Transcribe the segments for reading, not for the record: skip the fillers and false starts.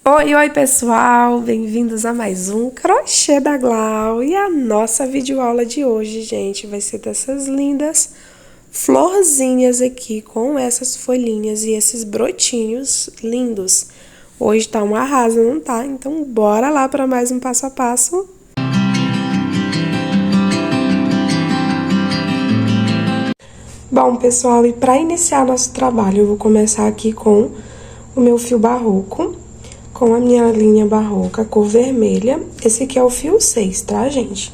Oi, oi pessoal, bem-vindos a mais um Crochê da Glau. E a nossa videoaula de hoje, gente, vai ser dessas lindas florzinhas aqui com essas folhinhas e esses brotinhos lindos. Hoje tá um arraso, não tá? Então bora lá para mais um passo a passo. Bom, pessoal, e para iniciar nosso trabalho, eu vou começar aqui com o meu fio barroco, com a minha linha barroca, cor vermelha. Esse aqui é o fio 6, tá, gente?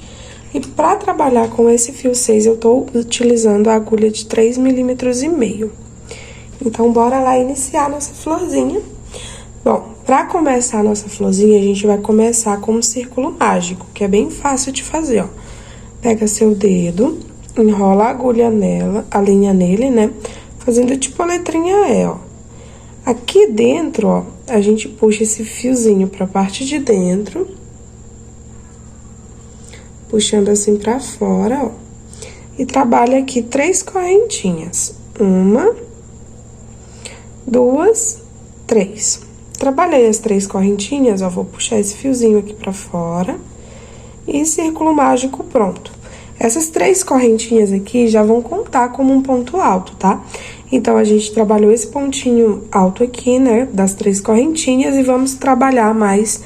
E para trabalhar com esse fio 6, eu tô utilizando a agulha de 3,5 mm. Então, bora lá iniciar nossa florzinha. Bom, para começar a nossa florzinha, a gente vai começar com um círculo mágico, que é bem fácil de fazer, ó. Pega seu dedo, enrola a agulha nela, a linha nele, né? Fazendo tipo a letrinha E, ó. Aqui dentro, ó, a gente puxa esse fiozinho pra parte de dentro. Puxando assim pra fora, ó. E trabalha aqui 3 correntinhas. 1, 2, 3. Trabalhei as 3 correntinhas, ó, vou puxar esse fiozinho aqui pra fora. E círculo mágico pronto. Essas 3 correntinhas aqui já vão contar como um ponto alto, tá? Então, a gente trabalhou esse pontinho alto aqui, né, das 3 correntinhas, e vamos trabalhar mais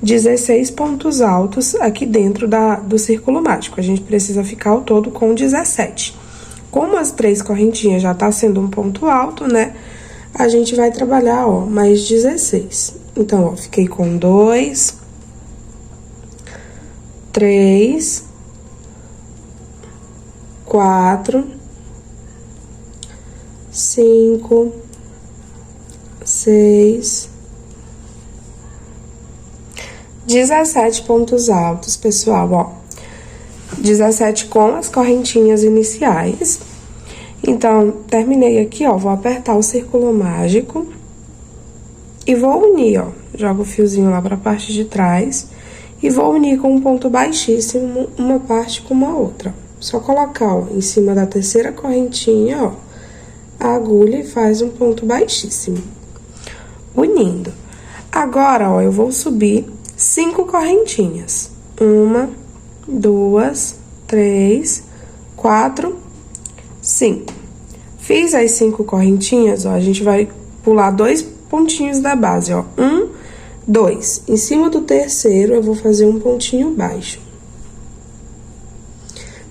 16 pontos altos aqui dentro do círculo mágico. A gente precisa ficar ao todo com 17. Como as 3 correntinhas já tá sendo um ponto alto, né, a gente vai trabalhar, ó, mais 16. Então, ó, fiquei com 2, 3, 4, 5, 6, 17 pontos altos, pessoal, ó. 17 com as correntinhas iniciais. Então, terminei aqui, ó, vou apertar o círculo mágico e vou unir, ó. Jogo o fiozinho lá pra parte de trás e vou unir com um ponto baixíssimo uma parte com uma outra. Só colocar, ó, em cima da terceira correntinha, ó, a agulha e faz um ponto baixíssimo, unindo. Agora, ó, eu vou subir 5 correntinhas. 1, 2, 3, 4, 5. Fiz as 5 correntinhas, ó, a gente vai pular 2 pontinhos da base, ó. 1, 2. Em cima do terceiro, eu vou fazer um pontinho baixo.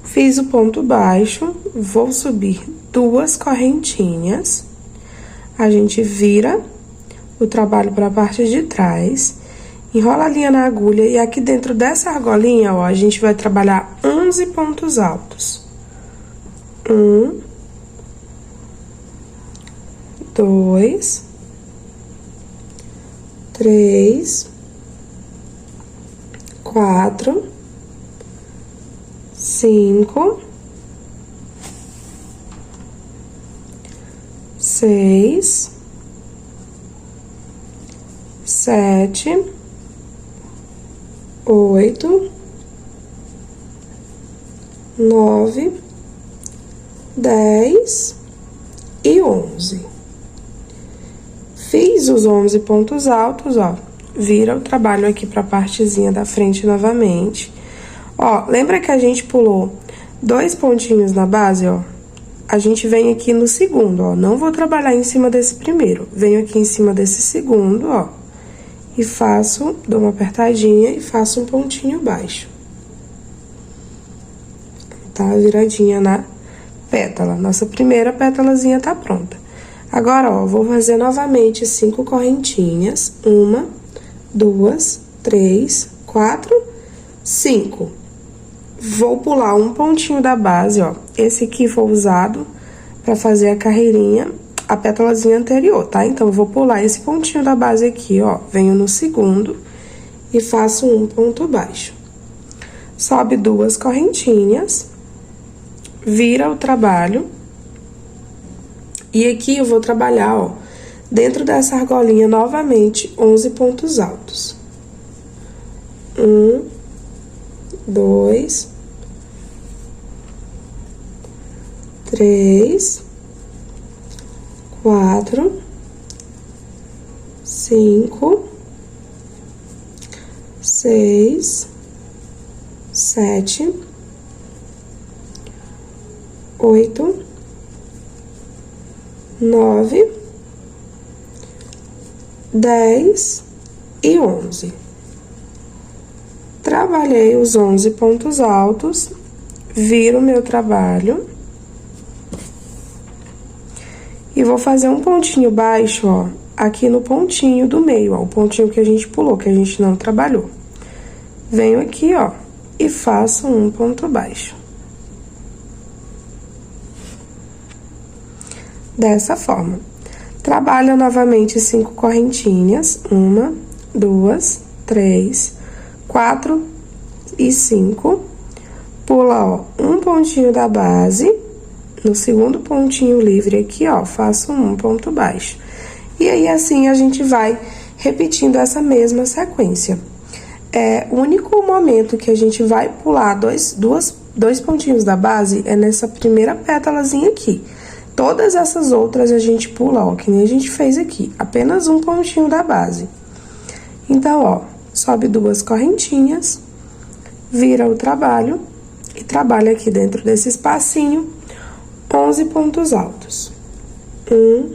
Fiz o ponto baixo, vou subir 2 correntinhas. A gente vira o trabalho para a parte de trás, enrola a linha na agulha e aqui dentro dessa argolinha, ó, a gente vai trabalhar 11 pontos altos. 1, 2, 3, 4, 5, 6, 7, 8, 9, 10 e 11. Fiz os 11 pontos altos, ó. Vira o trabalho aqui pra partezinha da frente novamente. Ó, lembra que a gente pulou 2 pontinhos na base, ó? A gente vem aqui no segundo, ó. Não vou trabalhar em cima desse primeiro. Venho aqui em cima desse segundo, ó. E faço, dou uma apertadinha e faço um pontinho baixo. Tá? Viradinha na pétala. Nossa primeira pétalazinha tá pronta. Agora, ó, vou fazer novamente 5 correntinhas. 1, 2, 3, 4, 5. Vou pular um pontinho da base, ó. Esse aqui foi usado pra fazer a carreirinha, a pétalazinha anterior, tá? Então, eu vou pular esse pontinho da base aqui, ó. Venho no segundo e faço um ponto baixo. Sobe 2 correntinhas, vira o trabalho. E aqui eu vou trabalhar, ó, dentro dessa argolinha novamente 11 pontos altos. 1, 2, 3, 4, 5, 6, 7, 8, 9, 10 e 11. Trabalhei os 11 pontos altos, viro o meu trabalho e vou fazer um pontinho baixo, ó, aqui no pontinho do meio, ó, o pontinho que a gente pulou, que a gente não trabalhou. Venho aqui, ó, e faço um ponto baixo. Dessa forma. Trabalho novamente 5 correntinhas, 1, 2, 3, 4 e 5. Pula, ó, um pontinho da base, no segundo pontinho livre aqui, ó, faço um ponto baixo. E aí, assim, a gente vai repetindo essa mesma sequência. O único momento que a gente vai pular dois pontinhos da base é nessa primeira pétalazinha aqui. Todas essas outras a gente pula, ó, que nem a gente fez aqui, apenas um pontinho da base. Então, ó, sobe 2 correntinhas, vira o trabalho e trabalha aqui dentro desse espacinho 11 pontos altos. 1,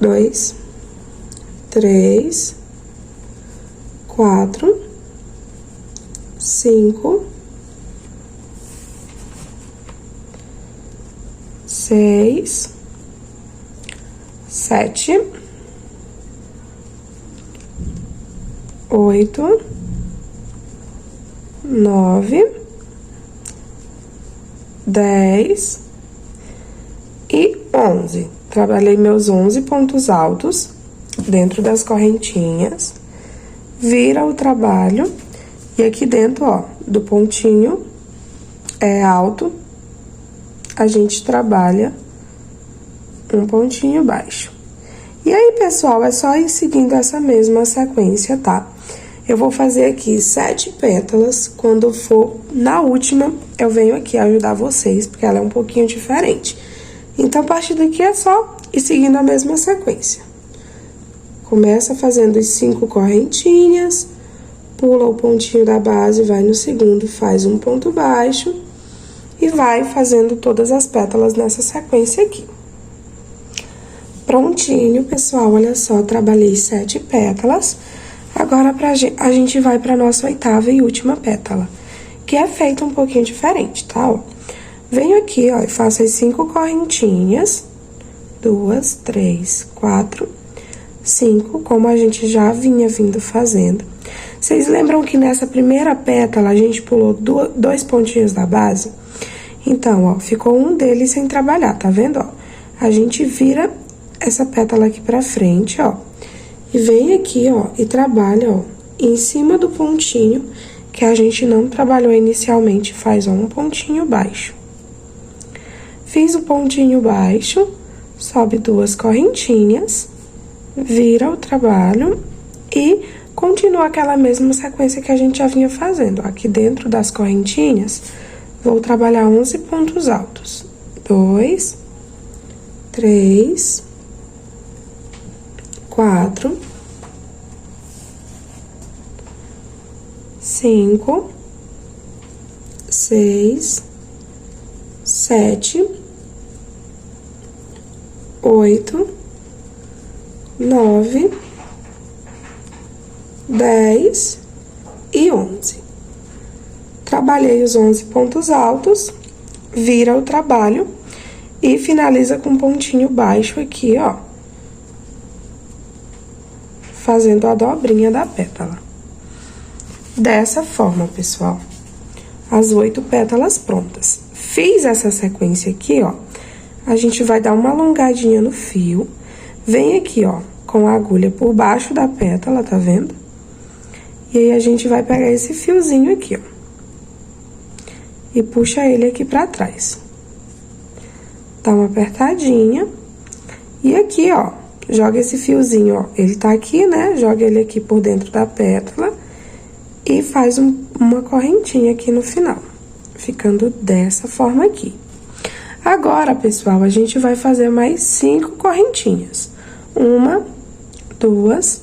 2, 3, 4, 5, 6, 7, 8, 9, 10 e 11. Trabalhei meus 11 pontos altos dentro das correntinhas, vira o trabalho e aqui dentro, ó, do pontinho alto, a gente trabalha um pontinho baixo. E aí, pessoal, é só ir seguindo essa mesma sequência, tá? Eu vou fazer aqui 7 pétalas, quando for na última, eu venho aqui ajudar vocês, porque ela é um pouquinho diferente. Então, a partir daqui é só ir seguindo a mesma sequência. Começa fazendo as 5 correntinhas, pula o pontinho da base, vai no segundo, faz um ponto baixo e vai fazendo todas as pétalas nessa sequência aqui. Prontinho, pessoal, olha só, trabalhei 7 pétalas. Agora, a gente vai pra nossa 8ª e última pétala, que é feita um pouquinho diferente, tá? Ó, venho aqui, ó, e faço as 5 correntinhas, 2, 3, 4, 5, como a gente já vinha vindo fazendo. Vocês lembram que nessa primeira pétala a gente pulou 2 pontinhos da base? Então, ó, ficou um deles sem trabalhar, tá vendo, ó? A gente vira essa pétala aqui pra frente, ó, e vem aqui, ó, e trabalha, ó, em cima do pontinho que a gente não trabalhou inicialmente, faz, ó, um pontinho baixo. Fiz o pontinho baixo, sobe 2 correntinhas, vira o trabalho e continua aquela mesma sequência que a gente já vinha fazendo. Aqui dentro das correntinhas, vou trabalhar 11 pontos altos. 2, 3, 4, 5, 6, 7, 8, 9, 10 e 11. Trabalhei os 11 pontos altos, vira o trabalho e finaliza com um pontinho baixo aqui, ó, fazendo a dobrinha da pétala. Dessa forma, pessoal, as 8 pétalas prontas. Fiz essa sequência aqui, ó, a gente vai dar uma alongadinha no fio, vem aqui, ó, com a agulha por baixo da pétala, tá vendo? E aí, a gente vai pegar esse fiozinho aqui, ó, e puxa ele aqui pra trás. Dá uma apertadinha, e aqui, ó, joga esse fiozinho, ó, ele tá aqui, né? Joga ele aqui por dentro da pétala e faz uma correntinha aqui no final, ficando dessa forma aqui. Agora, pessoal, a gente vai fazer mais 5 correntinhas. 1, 2,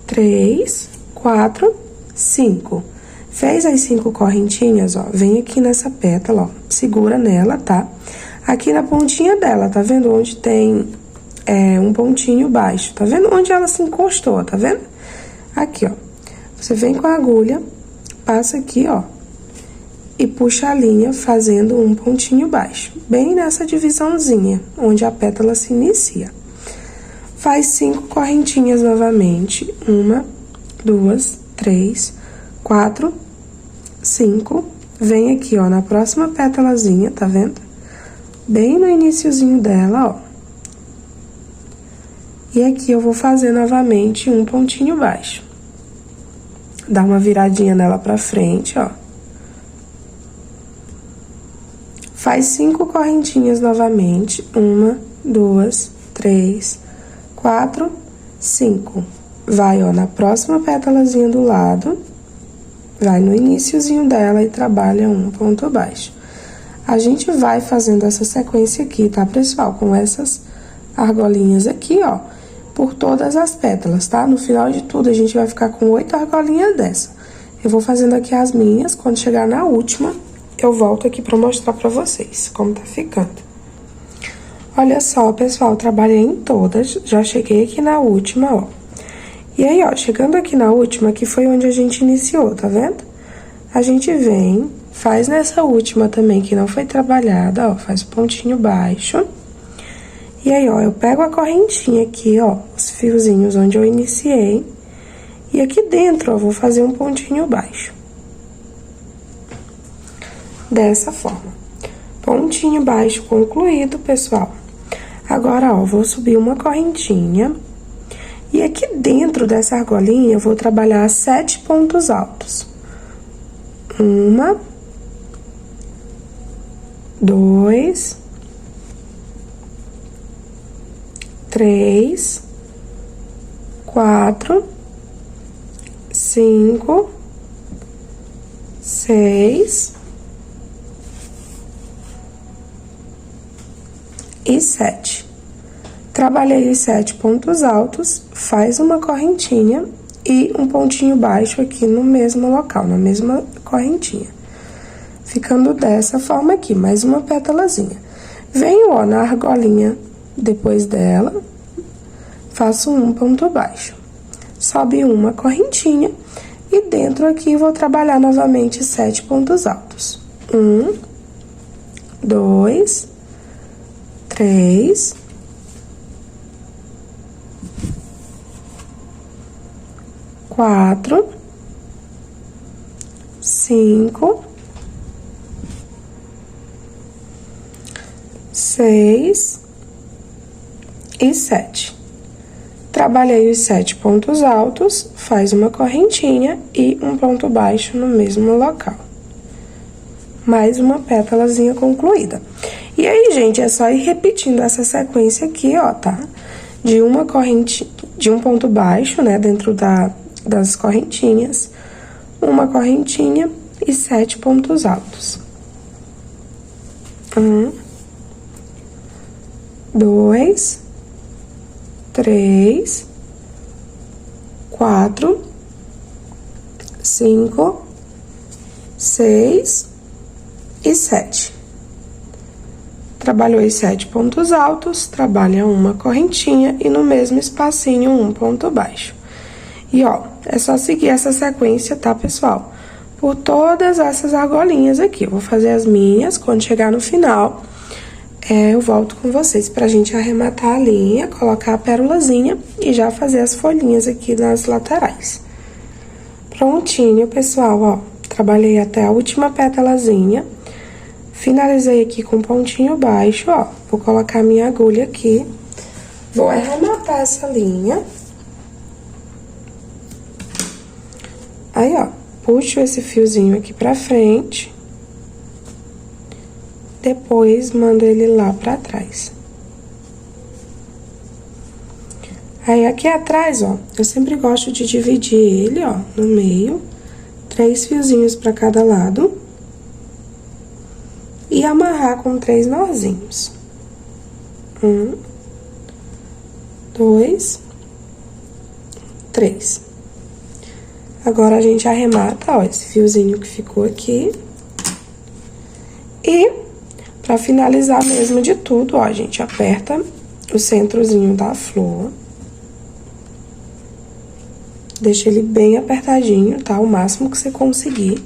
3, 4, 5. Fez as 5 correntinhas, ó, vem aqui nessa pétala, ó, segura nela, tá? Aqui na pontinha dela, tá vendo onde tem um pontinho baixo? Tá vendo onde ela se encostou, tá vendo? Aqui, ó. Você vem com a agulha, passa aqui, ó, e puxa a linha fazendo um pontinho baixo, bem nessa divisãozinha, onde a pétala se inicia. Faz 5 correntinhas novamente, 1, 2, 3, 4, 5. Vem aqui, ó, na próxima pétalazinha, tá vendo? Bem no iniciozinho dela, ó. E aqui eu vou fazer novamente um pontinho baixo. Dá uma viradinha nela pra frente, ó. Faz 5 correntinhas novamente, 1, 2, 3, 4, 5. Vai, ó, na próxima pétalazinha do lado, vai no iniciozinho dela e trabalha um ponto baixo. A gente vai fazendo essa sequência aqui, tá, pessoal? Com essas argolinhas aqui, ó, por todas as pétalas, tá? No final de tudo, a gente vai ficar com 8 argolinhas dessa. Eu vou fazendo aqui as minhas, quando chegar na última, eu volto aqui pra mostrar pra vocês como tá ficando. Olha só, pessoal, trabalhei em todas, já cheguei aqui na última, ó. E aí, ó, chegando aqui na última, que foi onde a gente iniciou, tá vendo? A gente vem, faz nessa última também, que não foi trabalhada, ó, faz pontinho baixo. E aí, ó, eu pego a correntinha aqui, ó, os fiozinhos onde eu iniciei. E aqui dentro, ó, vou fazer um pontinho baixo. Dessa forma. Pontinho baixo concluído, pessoal. Agora, ó, vou subir uma correntinha. E aqui dentro dessa argolinha, eu vou trabalhar 7 pontos altos. 1, 2, 3, 4, 5, 6 e 7. Trabalhei os 7 pontos altos, faz uma correntinha e um pontinho baixo aqui no mesmo local, na mesma correntinha. Ficando dessa forma aqui, mais uma pétalazinha. Venho, ó, na argolinha depois dela, faço um ponto baixo. Sobe uma correntinha e dentro aqui vou trabalhar novamente 7 pontos altos. 1, 2, 3, 4, 5, 6 e 7. Trabalhei os 7 pontos altos, faz uma correntinha e um ponto baixo no mesmo local. Mais uma pétalazinha concluída. E aí, gente, é só ir repetindo essa sequência aqui, ó, tá? De uma corrente, de um ponto baixo, né, dentro das correntinhas, uma correntinha e 7 pontos altos. 1, 2, 3, 4, 5, 6 e 7. Trabalhou os 7 pontos altos, trabalha uma correntinha e no mesmo espacinho um ponto baixo. E, ó, é só seguir essa sequência, tá, pessoal? Por todas essas argolinhas aqui. Eu vou fazer as minhas, quando chegar no final, eu volto com vocês pra gente arrematar a linha, colocar a pérolazinha e já fazer as folhinhas aqui nas laterais. Prontinho, pessoal, ó. Trabalhei até a última pétalazinha. Finalizei aqui com pontinho baixo, ó. Vou colocar minha agulha aqui. Vou arrematar essa linha. Aí, ó, puxo esse fiozinho aqui pra frente. Depois, mando ele lá pra trás. Aí, aqui atrás, ó, eu sempre gosto de dividir ele, ó, no meio. 3 fiozinhos pra cada lado. E amarrar com 3 nozinhos. 1, 2, 3. Agora, a gente arremata, ó, esse fiozinho que ficou aqui. E, pra finalizar mesmo de tudo, ó, a gente aperta o centrozinho da flor. Deixa ele bem apertadinho, tá? O máximo que você conseguir.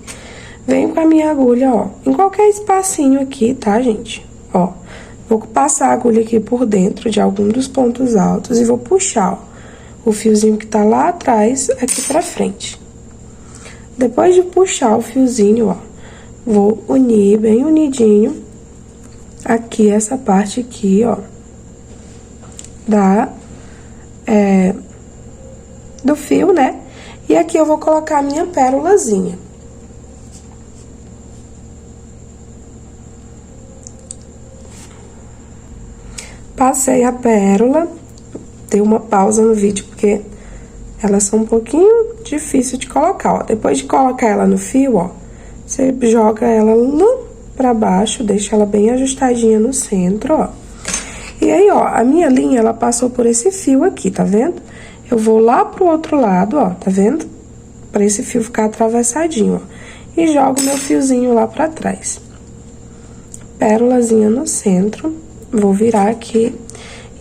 Venho com a minha agulha, ó, em qualquer espacinho aqui, tá, gente? Ó, vou passar a agulha aqui por dentro de algum dos pontos altos e vou puxar, ó, o fiozinho que tá lá atrás aqui pra frente. Depois de puxar o fiozinho, ó, vou unir bem unidinho aqui, essa parte aqui, ó, do fio, né? E aqui eu vou colocar a minha pérolazinha. Passei a pérola, dei uma pausa no vídeo, porque elas são um pouquinho difíceis de colocar, ó. Depois de colocar ela no fio, ó, você joga ela lá pra baixo, deixa ela bem ajustadinha no centro, ó. E aí, ó, a minha linha, ela passou por esse fio aqui, tá vendo? Eu vou lá pro outro lado, ó, tá vendo? Pra esse fio ficar atravessadinho, ó. E jogo meu fiozinho lá pra trás. Pérolazinha no centro, vou virar aqui.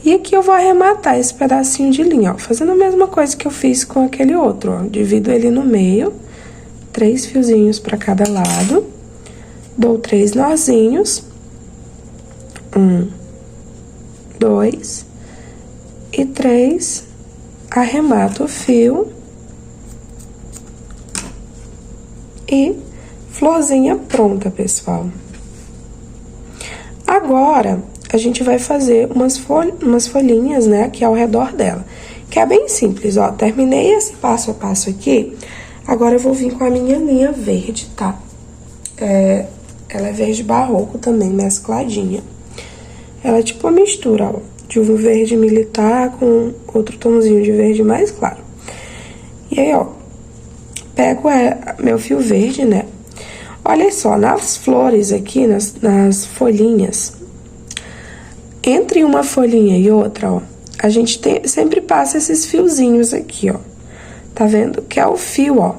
E aqui eu vou arrematar esse pedacinho de linha, ó, fazendo a mesma coisa que eu fiz com aquele outro, ó. Divido ele no meio, 3 fiozinhos pra cada lado. Dou 3 nozinhos. 1, 2 e 3. Arremato o fio. E florzinha pronta, pessoal. Agora, a gente vai fazer umas folhinhas, né, aqui ao redor dela. Que é bem simples, ó. Terminei esse passo a passo aqui. Agora, eu vou vir com a minha linha verde, tá? Ela é verde barroco também, mescladinha. Ela é tipo uma mistura, ó, de um verde militar com outro tomzinho de verde mais claro. E aí, ó, pego meu fio verde, né? Olha só, nas flores aqui, nas folhinhas, entre uma folhinha e outra, ó, a gente sempre passa esses fiozinhos aqui, ó. Tá vendo? Que é o fio, ó,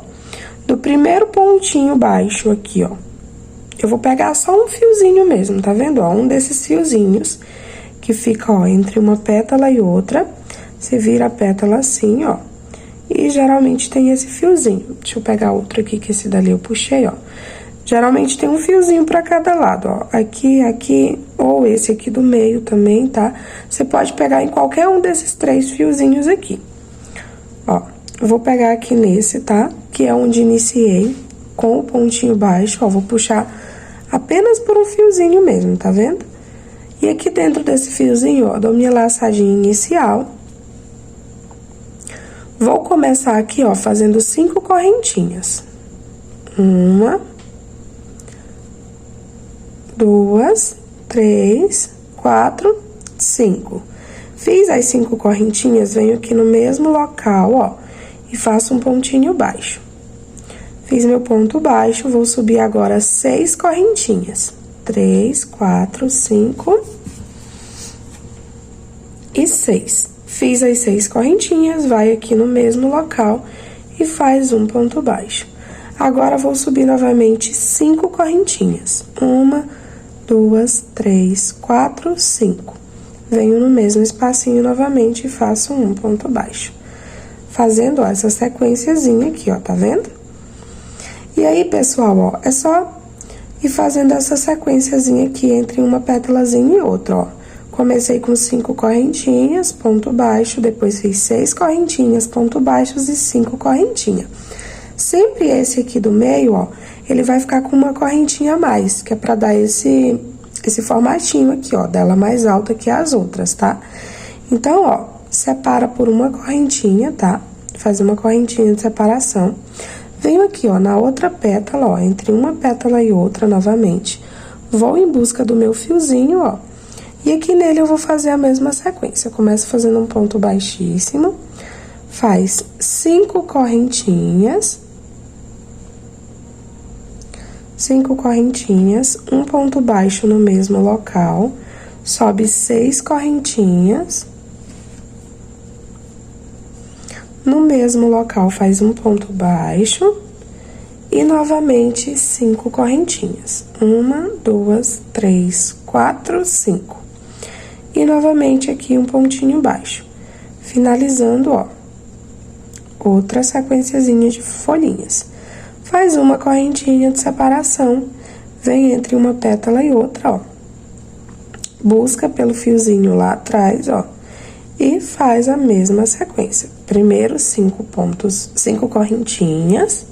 do primeiro pontinho baixo aqui, ó. Eu vou pegar só um fiozinho mesmo, tá vendo? Ó, um desses fiozinhos que fica, ó, entre uma pétala e outra. Você vira a pétala assim, ó. E geralmente tem esse fiozinho. Deixa eu pegar outro aqui, que esse dali eu puxei, ó. Geralmente tem um fiozinho pra cada lado, ó. Aqui, aqui, ou esse aqui do meio também, tá? Você pode pegar em qualquer um desses 3 fiozinhos aqui. Ó, eu vou pegar aqui nesse, tá? Que é onde iniciei, com o pontinho baixo, ó. Vou puxar apenas por um fiozinho mesmo, tá vendo? E aqui dentro desse fiozinho, ó, dou minha laçadinha inicial. Vou começar aqui, ó, fazendo 5 correntinhas. 1, 2, 3, 4, 5. Fiz as 5 correntinhas, venho aqui no mesmo local, ó, e faço um pontinho baixo. Fiz meu ponto baixo, vou subir agora 6 correntinhas. 3, 4, 5 e 6. Fiz as 6 correntinhas, vai aqui no mesmo local e faz um ponto baixo. Agora, vou subir novamente 5 correntinhas. 1, 2, 3, 4, 5. Venho no mesmo espacinho novamente e faço um ponto baixo. Fazendo, ó, essa sequenciazinha aqui, ó, tá vendo? E aí, pessoal, ó, é só ir fazendo essa sequenciazinha aqui entre uma pétalazinha e outra, ó. Comecei com 5 correntinhas, ponto baixo, depois fiz 6 correntinhas, ponto baixos e 5 correntinhas. Sempre esse aqui do meio, ó, ele vai ficar com uma correntinha a mais, que é pra dar esse formatinho aqui, ó, dela mais alta que as outras, tá? Então, ó, separa por uma correntinha, tá? Faz uma correntinha de separação. Venho aqui, ó, na outra pétala, ó, entre uma pétala e outra novamente. Vou em busca do meu fiozinho, ó. E aqui nele eu vou fazer a mesma sequência. Começo fazendo um ponto baixíssimo. Faz 5 correntinhas. 5 correntinhas, um ponto baixo no mesmo local. Sobe 6 correntinhas. No mesmo local, faz um ponto baixo e novamente 5 correntinhas. 1, 2, 3, 4, 5. E novamente aqui um pontinho baixo. Finalizando, ó, outra sequenciazinha de folhinhas. Faz uma correntinha de separação, vem entre uma pétala e outra, ó. Busca pelo fiozinho lá atrás, ó, e faz a mesma sequência. Primeiro 5 correntinhas,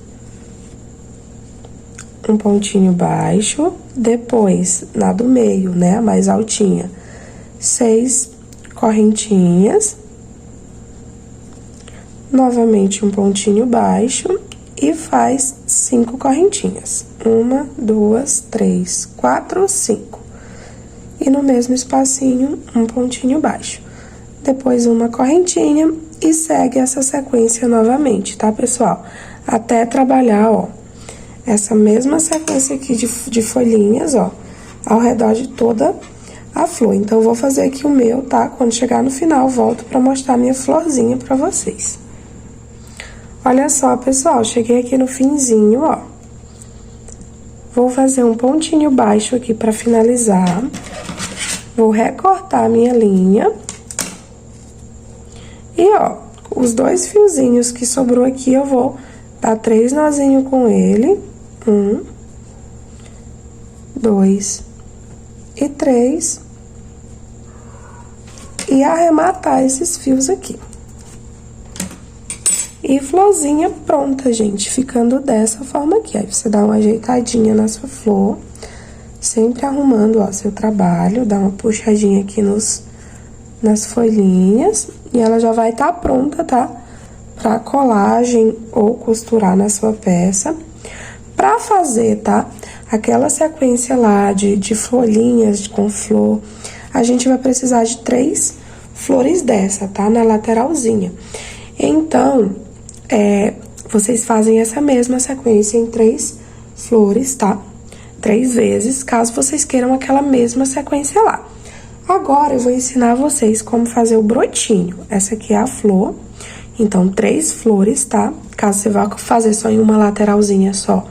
um pontinho baixo, depois na do meio, né, a mais altinha, 6 correntinhas, novamente um pontinho baixo e faz 5 correntinhas. 1, 2, 3, 4, 5. E no mesmo espacinho, um pontinho baixo. Depois uma correntinha e segue essa sequência novamente, tá, pessoal? Até trabalhar, ó, essa mesma sequência aqui de folhinhas, ó, ao redor de toda a flor. Então, eu vou fazer aqui o meu, tá? Quando chegar no final, volto pra mostrar a minha florzinha pra vocês. Olha só, pessoal, cheguei aqui no finzinho, ó. Vou fazer um pontinho baixo aqui pra finalizar. Vou recortar a minha linha. E, ó, os 2 fiozinhos que sobrou aqui, eu vou dar 3 nozinhos com ele. 1, 2 e 3. E arrematar esses fios aqui. E florzinha pronta, gente, ficando dessa forma aqui. Aí você dá uma ajeitadinha na sua flor, sempre arrumando, ó, seu trabalho, dá uma puxadinha aqui nas folhinhas, e ela já vai estar pronta, tá? Pra colagem ou costurar na sua peça. Pra fazer, tá? Aquela sequência lá de folhinhas com flor, a gente vai precisar de 3 flores dessa, tá? Na lateralzinha. Então, vocês fazem essa mesma sequência em 3 flores, tá? 3 vezes, caso vocês queiram aquela mesma sequência lá. Agora, eu vou ensinar vocês como fazer o brotinho. Essa aqui é a flor, então 3 flores, tá? Caso você vá fazer só em uma lateralzinha só,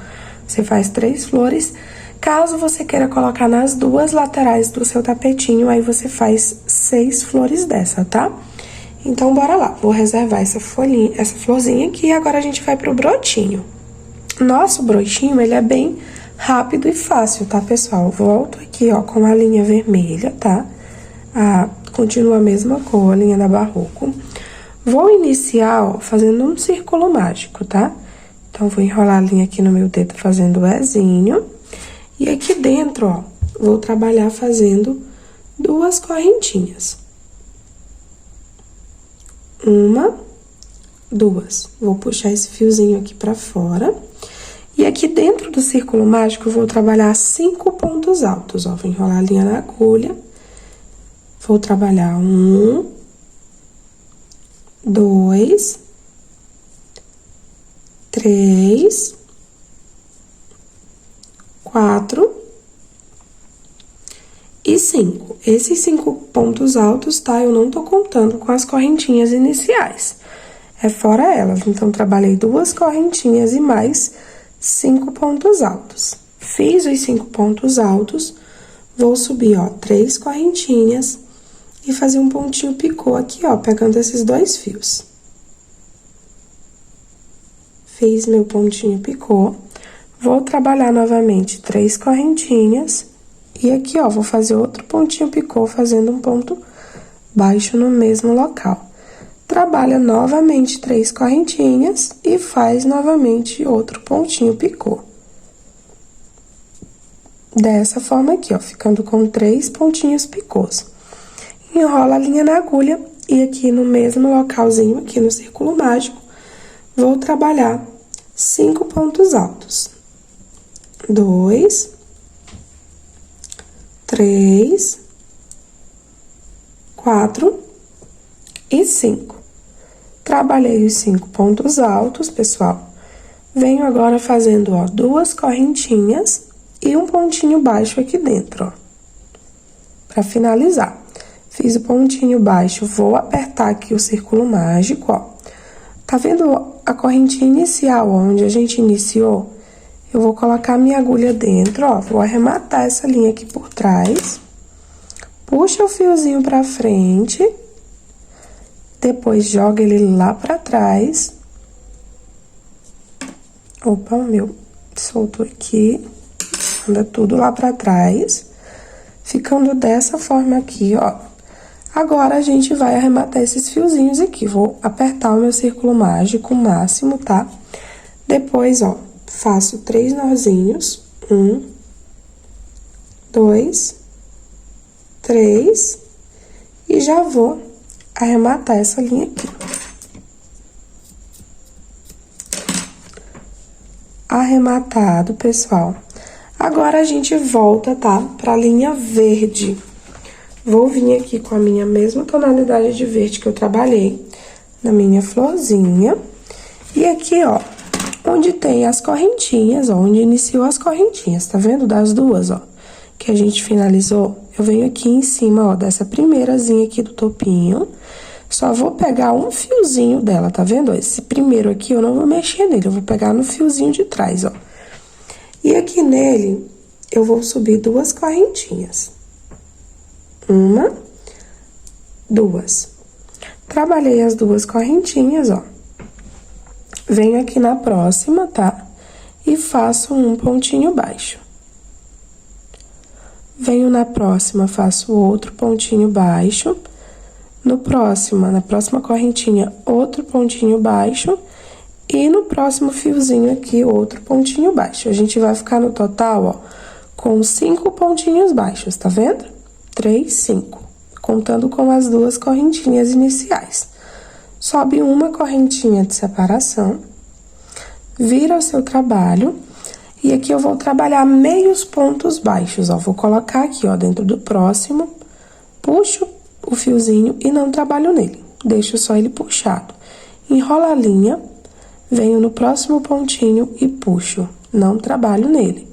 você faz 3 flores. Caso você queira colocar nas 2 laterais do seu tapetinho, aí você faz 6 flores dessa, tá? Então, bora lá. Vou reservar essa florzinha aqui e agora a gente vai pro brotinho. Nosso brotinho, ele é bem rápido e fácil, tá, pessoal? Volto aqui, ó, com a linha vermelha, tá? Continua a mesma cor, a linha da Barroco. Vou iniciar, ó, fazendo um círculo mágico, tá? Então, vou enrolar a linha aqui no meu dedo fazendo o Ezinho. E aqui dentro, ó, vou trabalhar fazendo 2 correntinhas. 1, 2. Vou puxar esse fiozinho aqui pra fora. E aqui dentro do círculo mágico, eu vou trabalhar 5 pontos altos, ó. Vou enrolar a linha na agulha. Vou trabalhar 1, 2, 3, 4 e 5. Esses 5 pontos altos, tá? Eu não tô contando com as correntinhas iniciais. É fora elas. Então, trabalhei 2 correntinhas e mais 5 pontos altos. Fiz os 5 pontos altos, vou subir, ó, 3 correntinhas e fazer um pontinho picô aqui, ó, pegando esses 2 fios. Fiz meu pontinho picô. Vou trabalhar novamente 3 correntinhas. E aqui, ó, vou fazer outro pontinho picô, fazendo um ponto baixo no mesmo local. Trabalha novamente 3 correntinhas e faz novamente outro pontinho picô. Dessa forma aqui, ó, ficando com 3 pontinhos picôs. Enrola a linha na agulha e aqui no mesmo localzinho, aqui no círculo mágico, vou trabalhar 5 pontos altos. 2, 3, 4 e 5. Trabalhei os 5 pontos altos, pessoal. Venho agora fazendo, ó, 2 correntinhas e um pontinho baixo aqui dentro, ó. Pra finalizar. Fiz o pontinho baixo, vou apertar aqui o círculo mágico, ó. Tá vendo a correntinha inicial, onde a gente iniciou? Eu vou colocar minha agulha dentro, ó, vou arrematar essa linha aqui por trás. Puxa o fiozinho pra frente. Depois joga ele lá pra trás. Opa, o meu soltou aqui. Anda tudo lá pra trás. Ficando dessa forma aqui, ó. Agora, a gente vai arrematar esses fiozinhos aqui. Vou apertar o meu círculo mágico máximo, tá? Depois, ó, faço 3 nozinhos. 1, 2, 3. E já vou arrematar essa linha aqui. Arrematado, pessoal. Agora, a gente volta, tá? Pra linha verde. Vou vir aqui com a minha mesma tonalidade de verde que eu trabalhei na minha florzinha. E aqui, ó, onde tem as correntinhas, ó, onde iniciou as correntinhas, tá vendo? Das duas, ó, que a gente finalizou. Eu venho aqui em cima, ó, dessa primeirazinha aqui do topinho. Só vou pegar um fiozinho dela, tá vendo? Esse primeiro aqui eu não vou mexer nele, eu vou pegar no fiozinho de trás, ó. E aqui nele, eu vou subir 2 correntinhas. 1, 2. Trabalhei as 2 correntinhas, ó. Venho aqui na próxima, tá? E faço um pontinho baixo. Venho na próxima, faço outro pontinho baixo. Na próxima correntinha, outro pontinho baixo. E no próximo fiozinho aqui, outro pontinho baixo. A gente vai ficar no total, ó, com 5 pontinhos baixos, tá vendo? 3, 5, contando com as 2 correntinhas iniciais. Sobe uma correntinha de separação, vira o seu trabalho, e aqui eu vou trabalhar meios pontos baixos, ó. Vou colocar aqui, ó, dentro do próximo, puxo o fiozinho e não trabalho nele, deixo só ele puxado. Enrola a linha, venho no próximo pontinho e puxo, não trabalho nele.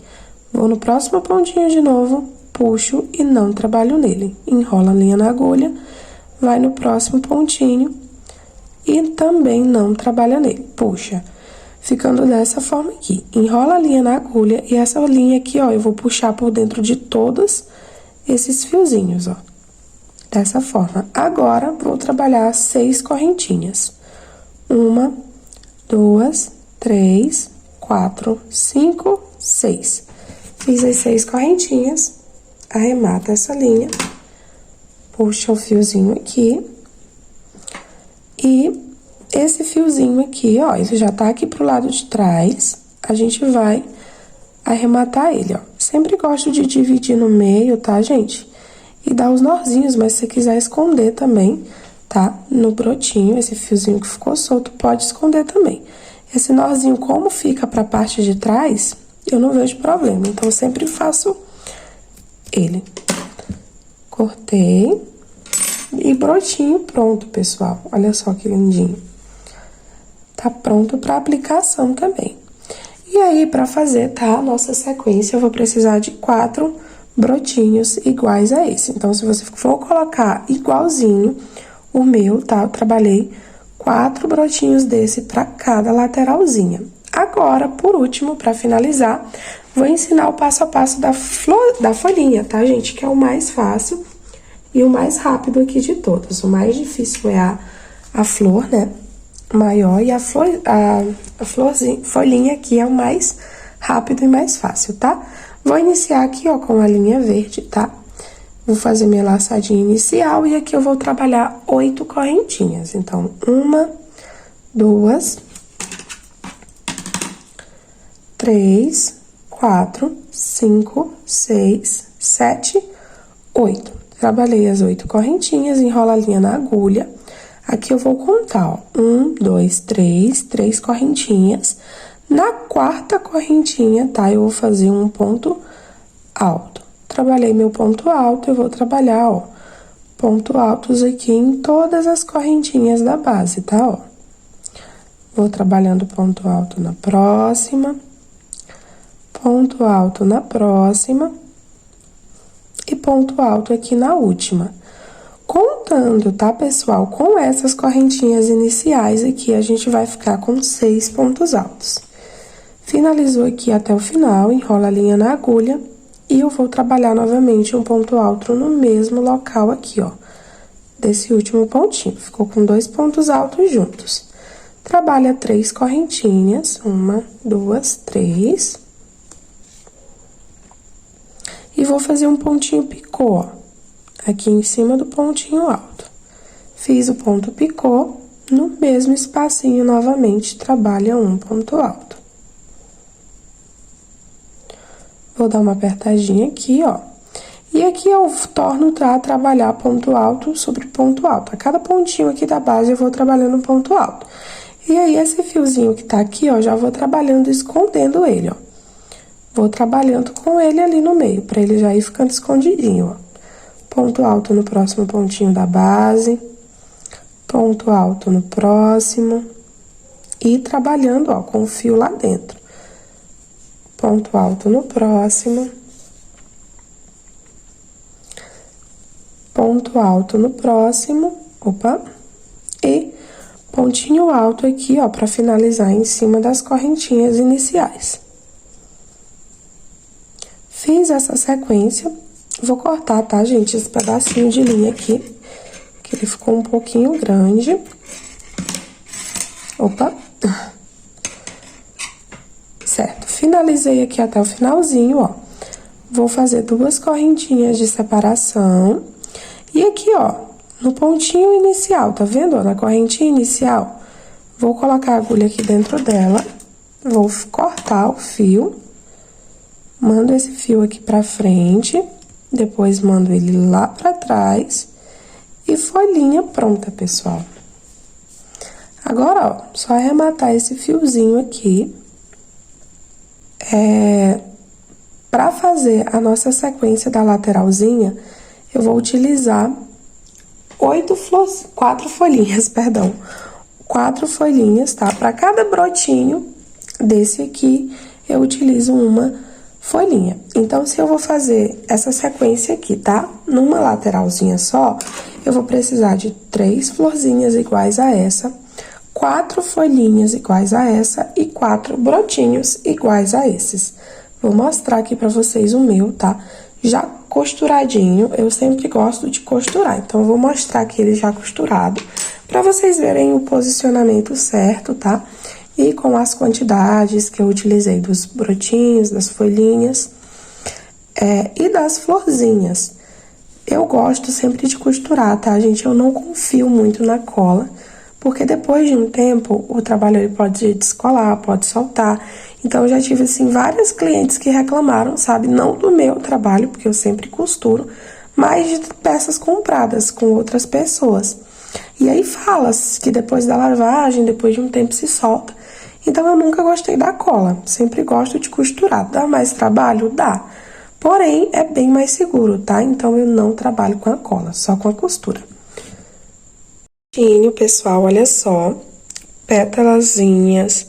Vou no próximo pontinho de novo, puxo e não trabalho nele. Enrola a linha na agulha, vai no próximo pontinho e também não trabalha nele. Puxa, ficando dessa forma aqui. Enrola a linha na agulha e essa linha aqui, ó, eu vou puxar por dentro de todos esses fiozinhos, ó. Dessa forma. Agora, vou trabalhar 6 correntinhas. 1, 2, 3, 4, 5, 6. Fiz as 6 correntinhas. Arremata essa linha, puxa o fiozinho aqui, e esse fiozinho aqui, ó, ele já tá aqui pro lado de trás, a gente vai arrematar ele, ó. Sempre gosto de dividir no meio, tá, gente? E dar os nozinhos, mas se você quiser esconder também, tá? No brotinho, esse fiozinho que ficou solto, pode esconder também. Esse nozinho, como fica pra parte de trás, eu não vejo problema, então eu sempre faço ele. Cortei. E brotinho pronto, pessoal. Olha só que lindinho. Tá pronto pra aplicação também. E aí, pra fazer, tá, a nossa sequência, eu vou precisar de 4 brotinhos iguais a esse. Então, se você for colocar igualzinho o meu, tá, eu trabalhei 4 brotinhos desse pra cada lateralzinha. Agora, por último, pra finalizar, vou ensinar o passo a passo da folhinha, tá, gente? Que é o mais fácil e o mais rápido aqui de todos. O mais difícil é a flor, né? Maior, e a folhinha aqui é o mais rápido e mais fácil, tá? Vou iniciar aqui, ó, com a linha verde, tá? Vou fazer minha laçadinha inicial e aqui eu vou trabalhar 8 correntinhas. Então, 1, 2, 3, 4, 5, 6, 7, 8. Trabalhei as 8 correntinhas, enrola a linha na agulha. Aqui eu vou contar, ó, 1, 2, 3 correntinhas. Na 4ª correntinha, tá? Eu vou fazer um ponto alto. Trabalhei meu ponto alto, eu vou trabalhar, ó, ponto altos aqui em todas as correntinhas da base, tá, ó. Vou trabalhando ponto alto na próxima, ponto alto na próxima e ponto alto aqui na última. Contando, tá, pessoal? Com essas correntinhas iniciais aqui, a gente vai ficar com 6 pontos altos. Finalizou aqui até o final, enrola a linha na agulha e eu vou trabalhar novamente um ponto alto no mesmo local aqui, ó, desse último pontinho. Ficou com 2 pontos altos juntos. Trabalha 3 correntinhas, 1, 2, 3. E vou fazer um pontinho picô, ó, aqui em cima do pontinho alto. Fiz o ponto picô, no mesmo espacinho novamente, trabalha um ponto alto. Vou dar uma apertadinha aqui, ó. E aqui eu torno a trabalhar ponto alto sobre ponto alto. A cada pontinho aqui da base eu vou trabalhando ponto alto. E aí, esse fiozinho que tá aqui, ó, já vou trabalhando, escondendo ele, ó. Vou trabalhando com ele ali no meio, pra ele já ir ficando escondidinho, ó. Ponto alto no próximo pontinho da base. Ponto alto no próximo. E trabalhando, ó, com o fio lá dentro. Ponto alto no próximo. Ponto alto no próximo. Opa! E pontinho alto aqui, ó, pra finalizar em cima das correntinhas iniciais. Fiz essa sequência. Vou cortar, tá, gente, esse pedacinho de linha aqui, que ele ficou um pouquinho grande. Opa! Certo, finalizei aqui até o finalzinho, ó. Vou fazer 2 correntinhas de separação. E aqui, ó, no pontinho inicial, tá vendo, ó, na correntinha inicial, vou colocar a agulha aqui dentro dela, vou cortar o fio, mando esse fio aqui pra frente, depois mando ele lá pra trás, e folhinha pronta, pessoal. Agora, ó, só arrematar esse fiozinho aqui. Pra fazer a nossa sequência da lateralzinha, eu vou utilizar 4 folhinhas, perdão. 4 folhinhas, tá? Pra cada brotinho desse aqui, eu utilizo uma folhinha. Então, se eu vou fazer essa sequência aqui, tá? Numa lateralzinha só, eu vou precisar de 3 florzinhas iguais a essa, 4 folhinhas iguais a essa e 4 brotinhos iguais a esses. Vou mostrar aqui pra vocês o meu, tá? Já costuradinho, eu sempre gosto de costurar, então eu vou mostrar aqui ele já costurado, pra vocês verem o posicionamento certo, tá? E com as quantidades que eu utilizei dos brotinhos, das folhinhas, e das florzinhas. Eu gosto sempre de costurar, tá, gente? Eu não confio muito na cola, porque depois de um tempo, o trabalho ele pode descolar, pode soltar. Então, eu já tive, assim, várias clientes que reclamaram, sabe? Não do meu trabalho, porque eu sempre costuro, mas de peças compradas com outras pessoas. E aí, fala que depois da lavagem, depois de um tempo, se solta. Então, eu nunca gostei da cola. Sempre gosto de costurar. Dá mais trabalho? Dá. Porém, é bem mais seguro, tá? Então, eu não trabalho com a cola, só com a costura. Pessoal, olha só, pétalazinhas,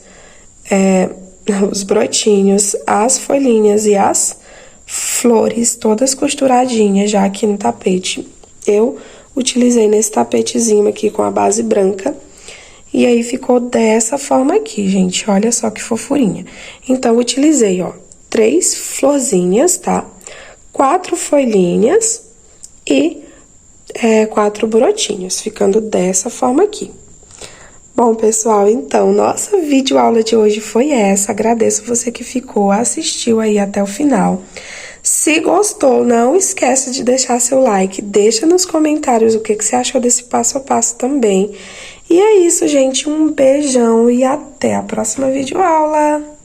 os brotinhos, as folhinhas e as flores, todas costuradinhas já aqui no tapete. Eu utilizei nesse tapetezinho aqui com a base branca, e aí ficou dessa forma aqui, gente, olha só que fofurinha. Então, eu utilizei, ó, 3 florzinhas, tá? 4 folhinhas e 4 brotinhos, ficando dessa forma aqui. Bom, pessoal, então, nossa videoaula de hoje foi essa. Agradeço você que ficou, assistiu aí até o final. Se gostou, não esqueça de deixar seu like, deixa nos comentários o que você achou desse passo a passo também. E é isso, gente, um beijão e até a próxima videoaula!